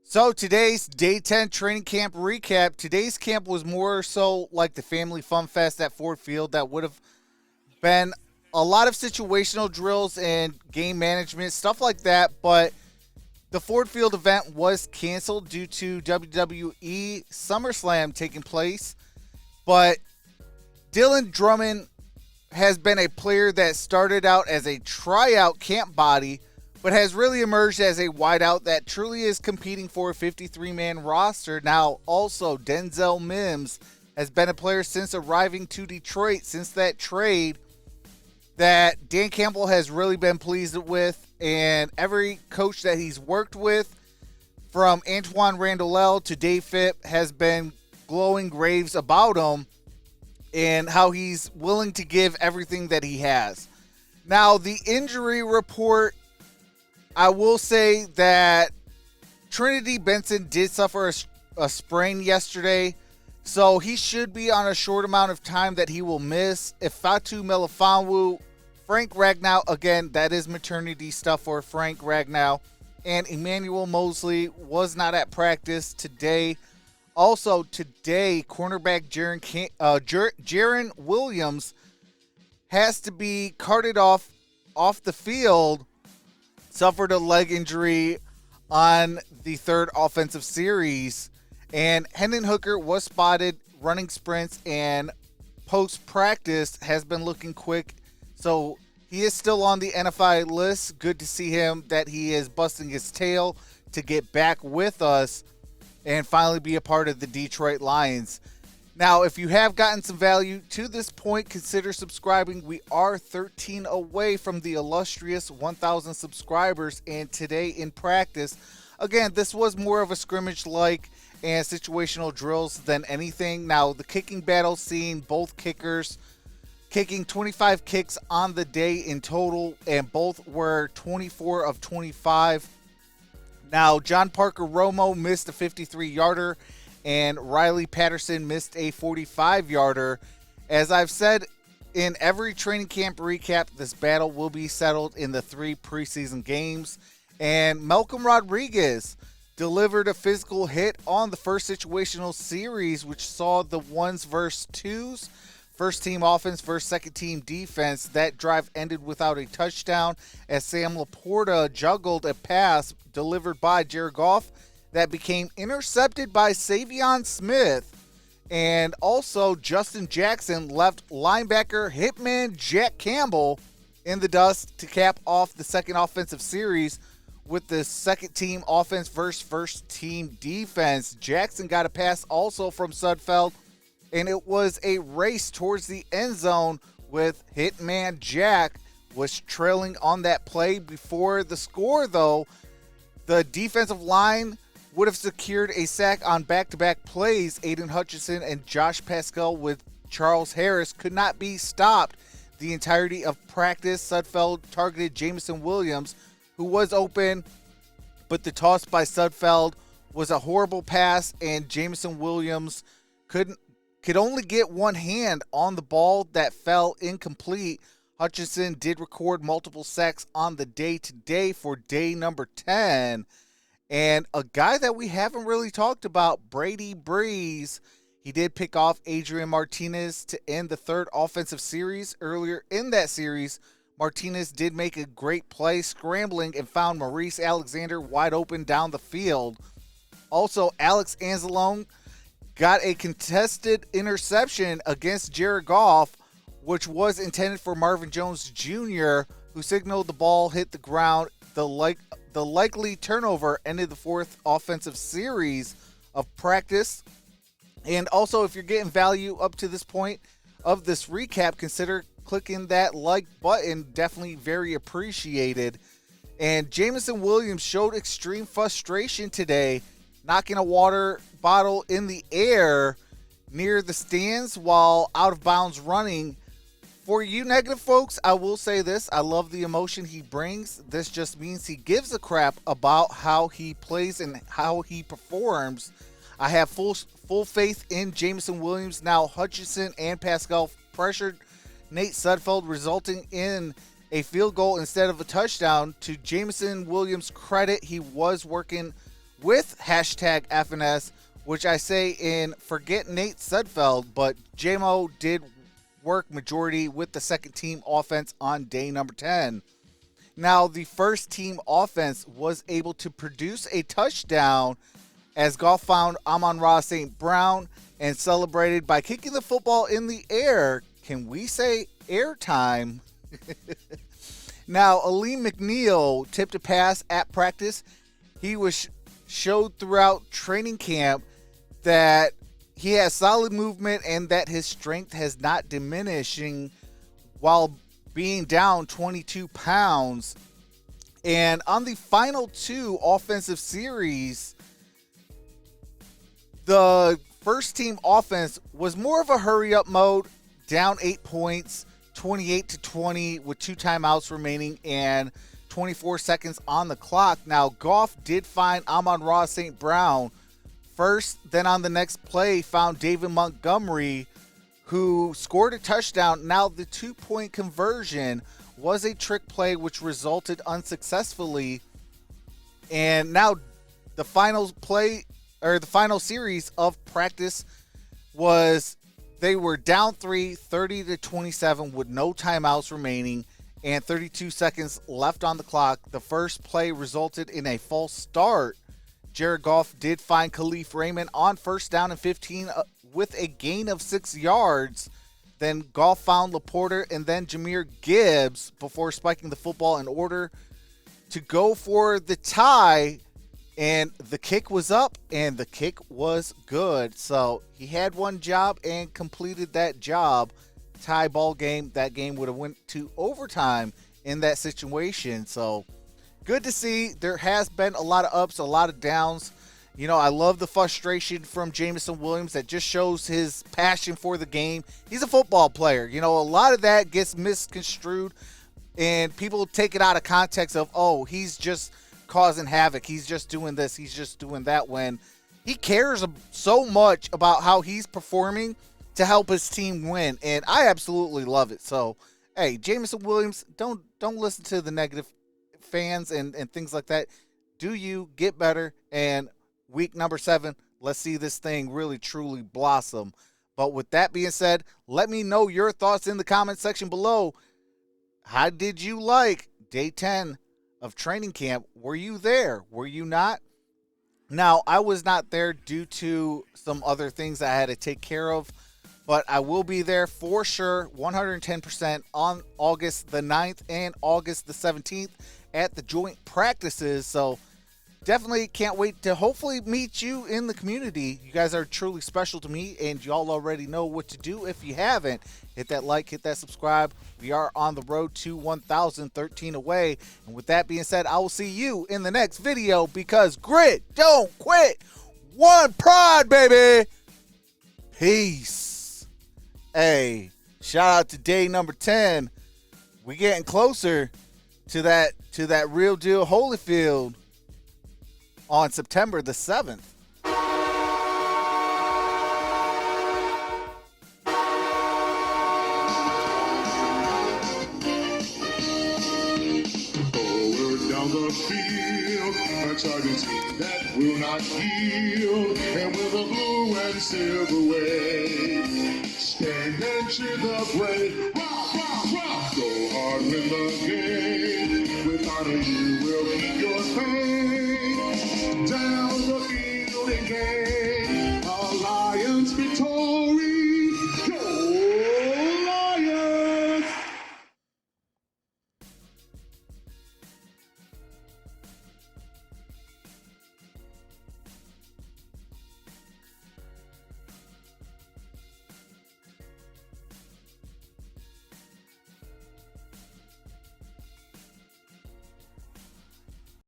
So today's day 10 training camp recap. Today's camp was more so like the family fun fest at Ford Field. That would have been a lot of situational drills and game management, stuff like that. But the Ford Field event was canceled due to WWE SummerSlam taking place. But Dylan Drummond has been a player that started out as a tryout camp body, but has really emerged as a wideout that truly is competing for a 53-man roster. Now, also, Denzel Mims has been a player since arriving to Detroit, since that trade that Dan Campbell has really been pleased with, and every coach that he's worked with, from Antoine Randall to Dave Phipp, has been glowing raves about him and how he's willing to give everything that he has. Now, the injury report, I will say that Trinity Benson did suffer a sprain yesterday, so he should be on a short amount of time that he will miss. If Fatu Melifonwu, Frank Ragnow, again, that is maternity stuff for Frank Ragnow, and Emmanuel Mosley was not at practice today. Also today, cornerback Jaron Williams has to be carted off the field. Suffered a leg injury on the third offensive series, and Hendon Hooker was spotted running sprints and post-practice has been looking quick, so he is still on the NFI list. Good to see him that he is busting his tail to get back with us and finally be a part of the Detroit Lions. Now, if you have gotten some value to this point, consider subscribing. We are 13 away from the illustrious 1,000 subscribers, and today in practice, again, this was more of a scrimmage-like and situational drills than anything. Now, the kicking battle, seeing both kickers kicking 25 kicks on the day in total, and both were 24 of 25. Now, John Parker Romo missed a 53-yarder, and Riley Patterson missed a 45-yarder. As I've said in every training camp recap, this battle will be settled in the 3 preseason games. And Malcolm Rodriguez delivered a physical hit on the first situational series, which saw the ones versus twos, first team offense versus second team defense. That drive ended without a touchdown as Sam Laporta juggled a pass delivered by Jared Goff that became intercepted by Savion Smith. And also Justin Jackson left linebacker hitman Jack Campbell in the dust to cap off the second offensive series with the second team offense versus first team defense. Jackson got a pass also from Sudfeld, and it was a race towards the end zone with hitman Jack was trailing on that play. Before the score, though, the defensive line would have secured a sack on back-to-back plays. Aiden Hutchinson and Josh Pascal with Charles Harris could not be stopped the entirety of practice. Sudfeld targeted Jamison Williams, who was open, but the toss by Sudfeld was a horrible pass, and Jamison Williams could only get one hand on the ball that fell incomplete. Hutchinson did record multiple sacks on the day today for day number 10. And a guy that we haven't really talked about, Brady Breeze, he did pick off Adrian Martinez to end the third offensive series. Earlier in that series, Martinez did make a great play, scrambling and found Maurice Alexander wide open down the field. Also, Alex Anzalone got a contested interception against Jared Goff, which was intended for Marvin Jones Jr., who signaled the ball hit the ground. The likely turnover ended the fourth offensive series of practice. And also, if you're getting value up to this point of this recap, consider clicking that like button. Definitely very appreciated. And Jamison Williams showed extreme frustration today, knocking a water bottle in the air near the stands while out of bounds running. For you negative folks, I will say this. I love the emotion he brings. This just means he gives a crap about how he plays and how he performs. I have full faith in Jamison Williams. Now, Hutchinson and Pascal pressured Nate Sudfeld, resulting in a field goal instead of a touchdown. To Jamison Williams' credit, he was working with hashtag FNS, which I say in forget Nate Sudfeld, but JMO did work majority with the second team offense on day number 10. Now, the first team offense was able to produce a touchdown as Goff found Amon-Ra St. Brown and celebrated by kicking the football in the air. Can we say airtime? Now, Aleem McNeil tipped a pass at practice. He was showed throughout training camp that he has solid movement and that his strength has not diminishing while being down 22 pounds. And on the final two offensive series, the first team offense was more of a hurry up mode, down 8 points, 28-20 with 2 timeouts remaining and 24 seconds on the clock. Now, Goff did find Amon-Ra St. Brown first, then on the next play found David Montgomery, who scored a touchdown. Now, the 2-point conversion was a trick play which resulted unsuccessfully. And now the final play, or the final series of practice, was they were down 3, 30-27 with no timeouts remaining and 32 seconds left on the clock. The first play resulted in a false start. Jared Goff did find Khalif Raymond on first down and 15 with a gain of 6 yards. Then Goff found Laporta and then Jahmyr Gibbs before spiking the football in order to go for the tie. And the kick was up and the kick was good. So he had one job and completed that job. Tie ball game. That game would have went to overtime in that situation. So good to see. There has been a lot of ups, a lot of downs. You know, I love the frustration from Jameson Williams. That just shows his passion for the game. He's a football player. You know, a lot of that gets misconstrued and people take it out of context of, oh, he's just causing havoc. He's just doing this. He's just doing that, when he cares so much about how he's performing to help his team win. And I absolutely love it. So, hey, Jameson Williams, don't listen to the negative fans and things like that. Do you get better? And week number 7, let's see this thing really truly blossom. But with that being said, let me know your thoughts in the comment section below. How did you like day 10 of training camp? Were you there? Were you not? Now, I was not there due to some other things I had to take care of, but I will be there for sure, 110% on August the 9th and August the 17th at the joint practices. So definitely can't wait to hopefully meet you in the community. You guys are truly special to me, and y'all already know what to do. If you haven't, hit that like, hit that subscribe. We are on the road to 1,013 away. And with that being said, I will see you in the next video, because grit don't quit. One pride, baby. Peace. Hey, shout out to day number 10. We getting closer to that real deal Holyfield on September the 7th. Forward down the field, a charging team that will not yield, and with a blue and silver wave, stand and cheer the brave. Rock, rock, rock. Go hard, win the game. With honor, you will keep your faith. Down the field again.